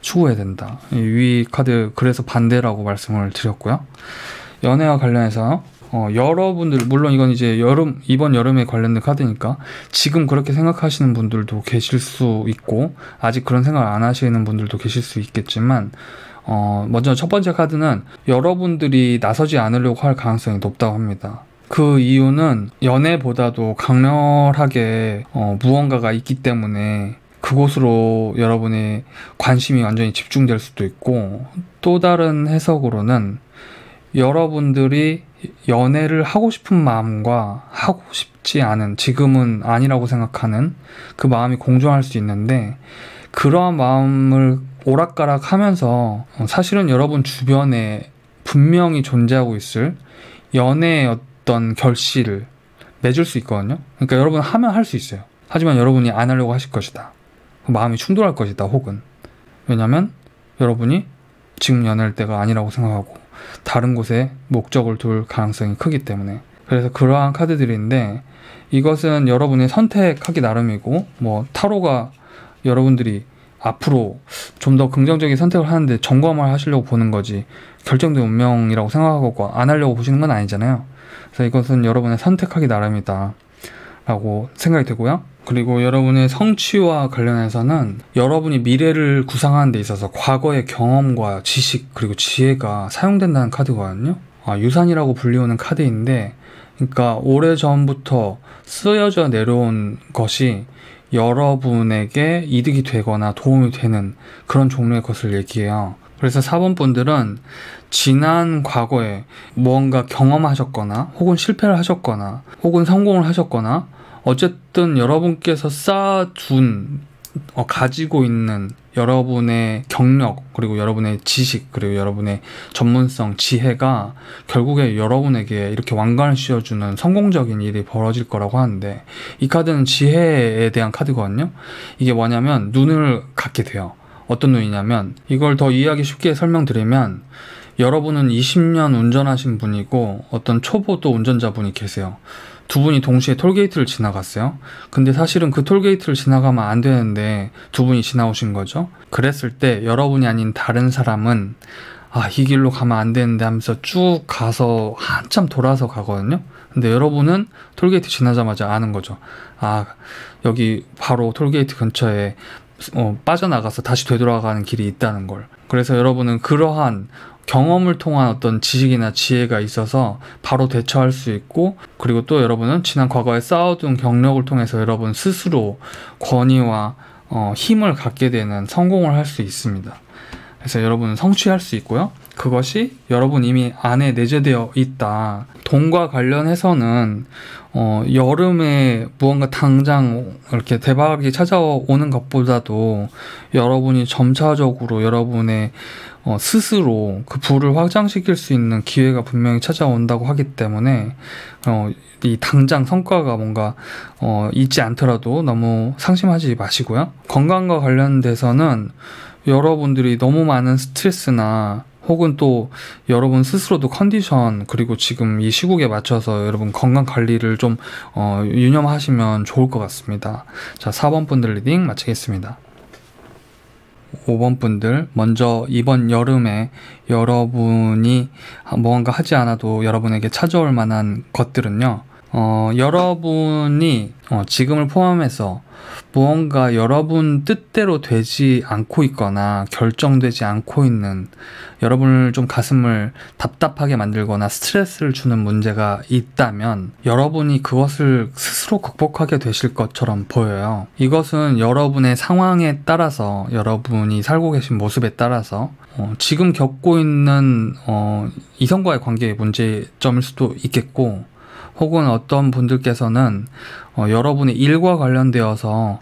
추구해야 된다. 위 카드 그래서 반대라고 말씀을 드렸고요. 연애와 관련해서 여러분들, 물론 이건 이제 이번 여름에 관련된 카드니까 지금 그렇게 생각하시는 분들도 계실 수 있고 아직 그런 생각 안 하시는 분들도 계실 수 있겠지만 먼저 첫 번째 카드는 여러분들이 나서지 않으려고 할 가능성이 높다고 합니다. 그 이유는 연애보다도 강렬하게 무언가가 있기 때문에 그곳으로 여러분의 관심이 완전히 집중될 수도 있고, 또 다른 해석으로는 여러분들이 연애를 하고 싶은 마음과 하고 싶지 않은, 지금은 아니라고 생각하는 그 마음이 공존할 수 있는데, 그러한 마음을 오락가락 하면서 사실은 여러분 주변에 분명히 존재하고 있을 연애의 어떤 결실을 맺을 수 있거든요. 그러니까 여러분 하면 할 수 있어요. 하지만 여러분이 안 하려고 하실 것이다. 마음이 충돌할 것이다. 혹은 왜냐면 여러분이 지금 연애할 때가 아니라고 생각하고 다른 곳에 목적을 둘 가능성이 크기 때문에. 그래서 그러한 카드들인데, 이것은 여러분이 선택하기 나름이고, 타로가 여러분들이 앞으로 좀 더 긍정적인 선택을 하는데 점검을 하시려고 보는 거지, 결정된 운명이라고 생각하고 안 하려고 보시는 건 아니잖아요. 그래서 이것은 여러분의 선택하기 나름이다 라고 생각이 되고요. 그리고 여러분의 성취와 관련해서는 여러분이 미래를 구상하는 데 있어서 과거의 경험과 지식 그리고 지혜가 사용된다는 카드거든요. 유산이라고 불리우는 카드인데, 그러니까 오래전부터 쓰여져 내려온 것이 여러분에게 이득이 되거나 도움이 되는 그런 종류의 것을 얘기해요. 그래서 4번 분들은 지난 과거에 무언가 경험하셨거나 혹은 실패를 하셨거나 혹은 성공을 하셨거나 어쨌든 여러분께서 쌓아둔 가지고 있는 여러분의 경력 그리고 여러분의 지식 그리고 여러분의 전문성, 지혜가 결국에 여러분에게 이렇게 왕관을 씌워주는 성공적인 일이 벌어질 거라고 하는데, 이 카드는 지혜에 대한 카드거든요. 이게 뭐냐면 눈을 갖게 돼요. 어떤 눈이냐면, 이걸 더 이해하기 쉽게 설명드리면, 여러분은 20년 운전하신 분이고 어떤 초보도 운전자분이 계세요. 두 분이 동시에 톨게이트를 지나갔어요. 근데 사실은 그 톨게이트를 지나가면 안 되는데 두 분이 지나오신 거죠. 그랬을 때 여러분이 아닌 다른 사람은 이 길로 가면 안 되는데 하면서 쭉 가서 한참 돌아서 가거든요. 근데 여러분은 톨게이트 지나자마자 아는 거죠. 여기 바로 톨게이트 근처에 빠져나가서 다시 되돌아가는 길이 있다는 걸. 그래서 여러분은 그러한 경험을 통한 어떤 지식이나 지혜가 있어서 바로 대처할 수 있고, 그리고 또 여러분은 지난 과거에 쌓아둔 경력을 통해서 여러분 스스로 권위와 힘을 갖게 되는 성공을 할 수 있습니다. 그래서 여러분은 성취할 수 있고요. 그것이 여러분 이미 안에 내재되어 있다. 돈과 관련해서는 여름에 무언가 당장 이렇게 대박이 찾아오는 것보다도 여러분이 점차적으로 여러분의 스스로 그 부를 확장시킬 수 있는 기회가 분명히 찾아온다고 하기 때문에 이 당장 성과가 뭔가 있지 않더라도 너무 상심하지 마시고요. 건강과 관련돼서는 여러분들이 너무 많은 스트레스나 혹은 또 여러분 스스로도 컨디션 그리고 지금 이 시국에 맞춰서 여러분 건강 관리를 좀 유념하시면 좋을 것 같습니다. 자, 4번 분들 리딩 마치겠습니다. 5번 분들, 먼저 이번 여름에 여러분이 뭔가 하지 않아도 여러분에게 찾아올 만한 것들은요, 여러분이 지금을 포함해서 무언가 여러분 뜻대로 되지 않고 있거나 결정되지 않고 있는, 여러분을 좀 가슴을 답답하게 만들거나 스트레스를 주는 문제가 있다면 여러분이 그것을 스스로 극복하게 되실 것처럼 보여요. 이것은 여러분의 상황에 따라서, 여러분이 살고 계신 모습에 따라서 지금 겪고 있는 이성과의 관계의 문제점일 수도 있겠고, 혹은 어떤 분들께서는 여러분의 일과 관련되어서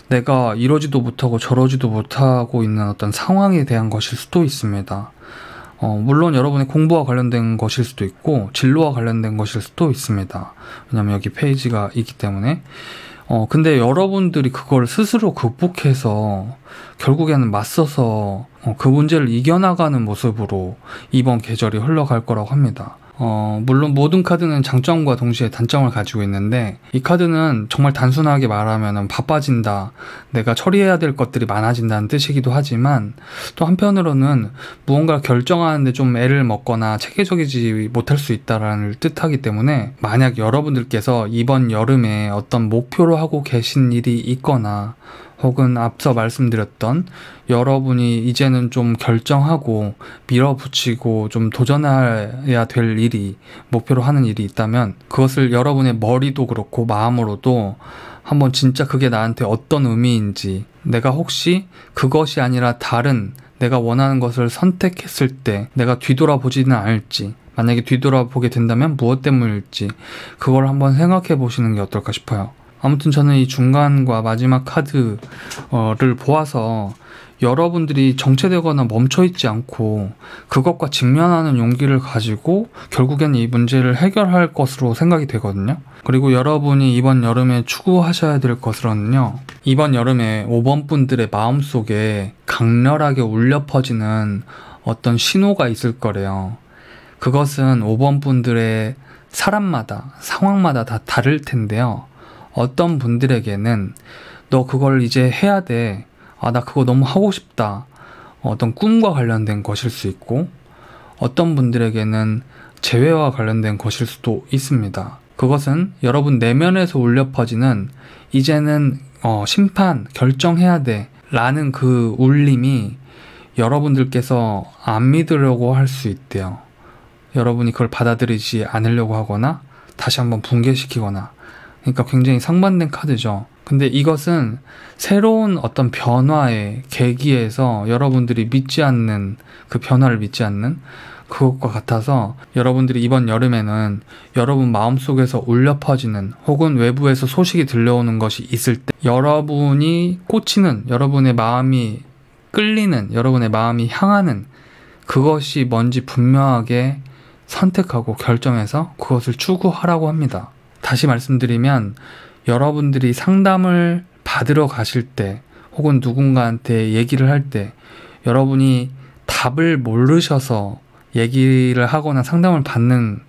내가 이러지도 못하고 저러지도 못하고 있는 어떤 상황에 대한 것일 수도 있습니다. 물론 여러분의 공부와 관련된 것일 수도 있고 진로와 관련된 것일 수도 있습니다. 왜냐면 여기 페이지가 있기 때문에. 근데 여러분들이 그걸 스스로 극복해서 결국에는 맞서서 그 문제를 이겨나가는 모습으로 이번 계절이 흘러갈 거라고 합니다. 물론 모든 카드는 장점과 동시에 단점을 가지고 있는데, 이 카드는 정말 단순하게 말하면 바빠진다, 내가 처리해야 될 것들이 많아진다는 뜻이기도 하지만, 또 한편으로는 무언가를 결정하는데 좀 애를 먹거나 체계적이지 못할 수 있다라는 뜻하기 때문에, 만약 여러분들께서 이번 여름에 어떤 목표로 하고 계신 일이 있거나, 혹은 앞서 말씀드렸던 여러분이 이제는 좀 결정하고 밀어붙이고 좀 도전해야 될 일이, 목표로 하는 일이 있다면, 그것을 여러분의 머리도 그렇고 마음으로도 한번 진짜 그게 나한테 어떤 의미인지, 내가 혹시 그것이 아니라 다른 내가 원하는 것을 선택했을 때 내가 뒤돌아보지는 않을지, 만약에 뒤돌아보게 된다면 무엇 때문일지, 그걸 한번 생각해 보시는 게 어떨까 싶어요. 아무튼 저는 이 중간과 마지막 카드를 보아서 여러분들이 정체되거나 멈춰있지 않고 그것과 직면하는 용기를 가지고 결국엔 이 문제를 해결할 것으로 생각이 되거든요. 그리고 여러분이 이번 여름에 추구하셔야 될 것으로는요, 이번 여름에 5번 분들의 마음속에 강렬하게 울려 퍼지는 어떤 신호가 있을 거래요. 그것은 5번 분들의 사람마다, 상황마다 다 다를 텐데요. 어떤 분들에게는 너 그걸 이제 해야 돼, 나 그거 너무 하고 싶다, 어떤 꿈과 관련된 것일 수 있고, 어떤 분들에게는 재회와 관련된 것일 수도 있습니다. 그것은 여러분 내면에서 울려 퍼지는 이제는 심판, 결정해야 돼 라는 그 울림이 여러분들께서 안 믿으려고 할 수 있대요. 여러분이 그걸 받아들이지 않으려고 하거나 다시 한번 붕괴시키거나, 그러니까 굉장히 상반된 카드죠. 근데 이것은 새로운 어떤 변화의 계기에서 여러분들이 믿지 않는, 그 변화를 믿지 않는 그것과 같아서, 여러분들이 이번 여름에는 여러분 마음속에서 울려 퍼지는, 혹은 외부에서 소식이 들려오는 것이 있을 때 여러분이 꽂히는, 여러분의 마음이 끌리는, 여러분의 마음이 향하는 그것이 뭔지 분명하게 선택하고 결정해서 그것을 추구하라고 합니다. 다시 말씀드리면, 여러분들이 상담을 받으러 가실 때, 혹은 누군가한테 얘기를 할 때, 여러분이 답을 모르셔서 얘기를 하거나 상담을 받는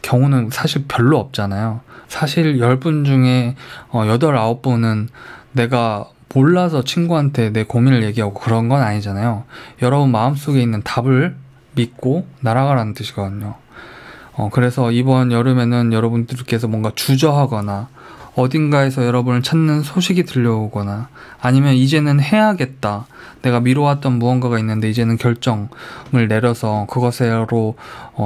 경우는 사실 별로 없잖아요. 사실 10분 중에 8, 9분은 내가 몰라서 친구한테 내 고민을 얘기하고 그런 건 아니잖아요. 여러분 마음속에 있는 답을 믿고 날아가라는 뜻이거든요. 그래서 이번 여름에는 여러분들께서 뭔가 주저하거나 어딘가에서 여러분을 찾는 소식이 들려오거나, 아니면 이제는 해야겠다, 내가 미뤄왔던 무언가가 있는데 이제는 결정을 내려서 그것으로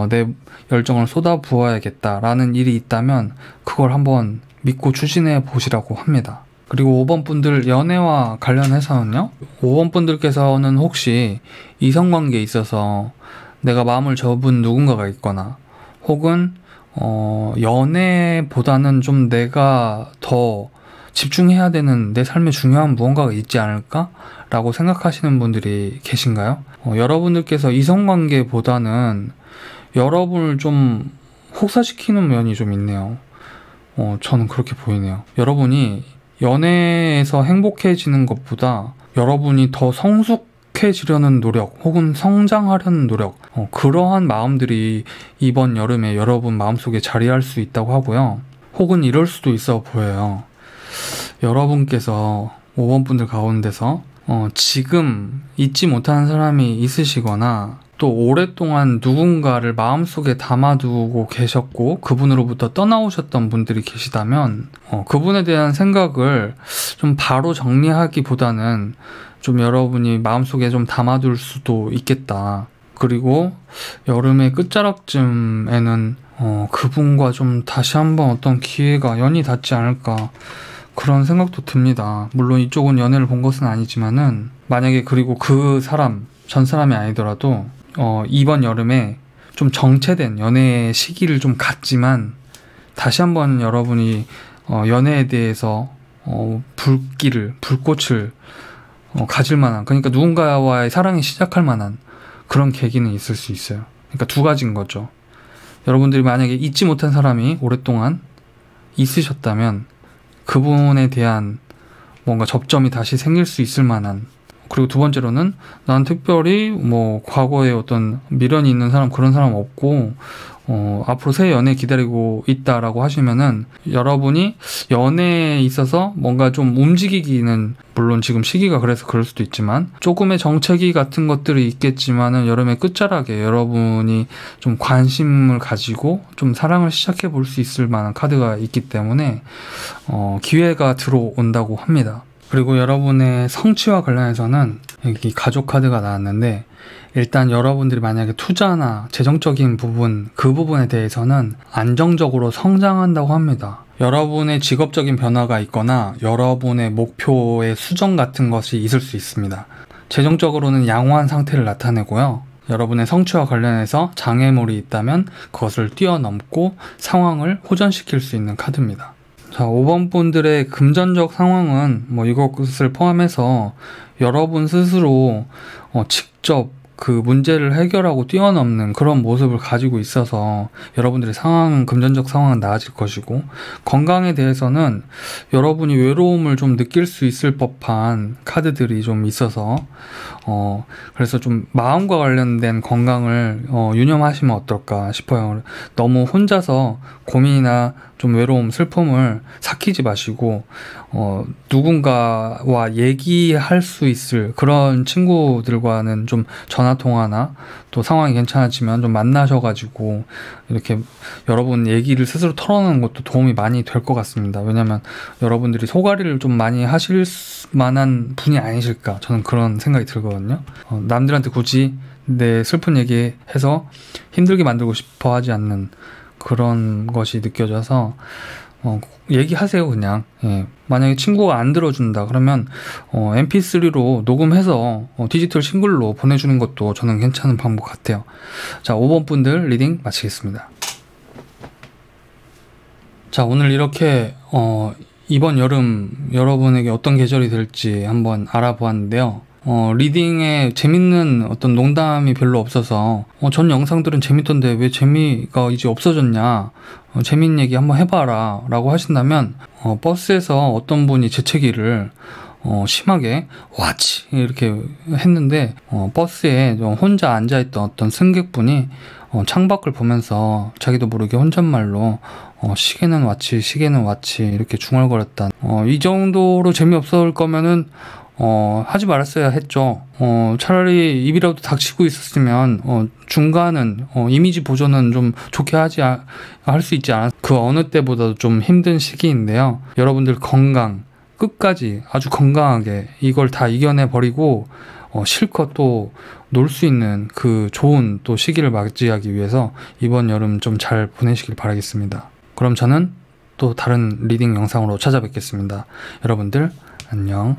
내 열정을 쏟아부어야겠다 라는 일이 있다면 그걸 한번 믿고 추진해 보시라고 합니다. 그리고 5번 분들, 연애와 관련해서는요, 5번 분들께서는 혹시 이성관계에 있어서 내가 마음을 접은 누군가가 있거나, 혹은 연애보다는 좀 내가 더 집중해야 되는 내 삶에 중요한 무언가가 있지 않을까? 라고 생각하시는 분들이 계신가요? 여러분들께서 이성관계보다는 여러분을 좀 혹사시키는 면이 좀 있네요. 저는 그렇게 보이네요. 여러분이 연애에서 행복해지는 것보다 여러분이 더 성숙해지려는 노력, 혹은 성장하려는 노력, 그러한 마음들이 이번 여름에 여러분 마음속에 자리할 수 있다고 하고요. 혹은 이럴 수도 있어 보여요. 여러분께서 5번 분들 가운데서 지금 잊지 못하는 사람이 있으시거나, 또 오랫동안 누군가를 마음속에 담아두고 계셨고 그분으로부터 떠나오셨던 분들이 계시다면, 그분에 대한 생각을 좀 바로 정리하기보다는 좀 여러분이 마음속에 좀 담아둘 수도 있겠다. 그리고 여름의 끝자락쯤에는 그분과 좀 다시 한번 어떤 기회가, 연이 닿지 않을까, 그런 생각도 듭니다. 물론 이쪽은 연애를 본 것은 아니지만은, 만약에 그리고 그 사람, 전 사람이 아니더라도 이번 여름에 좀 정체된 연애의 시기를 좀 갖지만 다시 한번 여러분이 연애에 대해서 불꽃을 가질 만한, 그러니까 누군가와의 사랑이 시작할 만한 그런 계기는 있을 수 있어요. 그러니까 두 가지인 거죠. 여러분들이 만약에 잊지 못한 사람이 오랫동안 있으셨다면 그분에 대한 뭔가 접점이 다시 생길 수 있을 만한 그리고 두 번째로는 난 특별히 뭐 과거에 어떤 미련이 있는 사람 그런 사람 없고 앞으로 새 연애 기다리고 있다라고 하시면은 여러분이 연애에 있어서 뭔가 좀 움직이기는 물론 지금 시기가 그래서 그럴 수도 있지만 조금의 정체기 같은 것들이 있겠지만은 여름의 끝자락에 여러분이 좀 관심을 가지고 좀 사랑을 시작해 볼 수 있을 만한 카드가 있기 때문에 기회가 들어온다고 합니다. 그리고 여러분의 성취와 관련해서는 여기 가족 카드가 나왔는데 일단 여러분들이 만약에 투자나 재정적인 부분 그 부분에 대해서는 안정적으로 성장한다고 합니다. 여러분의 직업적인 변화가 있거나 여러분의 목표의 수정 같은 것이 있을 수 있습니다. 재정적으로는 양호한 상태를 나타내고요. 여러분의 성취와 관련해서 장애물이 있다면 그것을 뛰어넘고 상황을 호전시킬 수 있는 카드입니다. 자, 5번 분들의 금전적 상황은 뭐 이것을 포함해서 여러분 스스로 직접 그 문제를 해결하고 뛰어넘는 그런 모습을 가지고 있어서 여러분들의 금전적 상황은 나아질 것이고, 건강에 대해서는 여러분이 외로움을 좀 느낄 수 있을 법한 카드들이 좀 있어서 그래서 좀 마음과 관련된 건강을 유념하시면 어떨까 싶어요. 너무 혼자서 고민이나 좀 외로움, 슬픔을 삭히지 마시고 누군가와 얘기할 수 있을 그런 친구들과는 좀 전화통화나 또 상황이 괜찮아지면 좀 만나셔가지고 이렇게 여러분 얘기를 스스로 털어놓는 것도 도움이 많이 될 것 같습니다. 왜냐면 여러분들이 소가리를 좀 많이 하실 만한 분이 아니실까, 저는 그런 생각이 들거든요. 남들한테 굳이 내 슬픈 얘기해서 힘들게 만들고 싶어 하지 않는 그런 것이 느껴져서 얘기하세요. 그냥 만약에 친구가 안 들어준다 그러면 mp3로 녹음해서 디지털 싱글로 보내주는 것도 저는 괜찮은 방법 같아요. 자, 5번 분들 리딩 마치겠습니다. 자, 오늘 이렇게 이번 여름 여러분에게 어떤 계절이 될지 한번 알아보았는데요. 리딩에 재밌는 어떤 농담이 별로 없어서 전 영상들은 재밌던데 왜 재미가 이제 없어졌냐, 재밌는 얘기 한번 해봐라 라고 하신다면 버스에서 어떤 분이 재채기를 심하게 와치 이렇게 했는데 버스에 혼자 앉아있던 어떤 승객분이 창밖을 보면서 자기도 모르게 혼잣말로 시계는 와치 시계는 와치 이렇게 중얼거렸다. 이 정도로 재미없을 거면은 하지 말았어야 했죠. 차라리 입이라도 닥치고 있었으면 중간은 이미지 보존은 좀 좋게 할 수 있지 않았. 그 어느 때보다도 좀 힘든 시기인데요. 여러분들 건강 끝까지 아주 건강하게 이걸 다 이겨내 버리고 실컷 또 놀 수 있는 그 좋은 또 시기를 맞이하기 위해서 이번 여름 좀 잘 보내시길 바라겠습니다. 그럼 저는 또 다른 리딩 영상으로 찾아뵙겠습니다. 여러분들 안녕.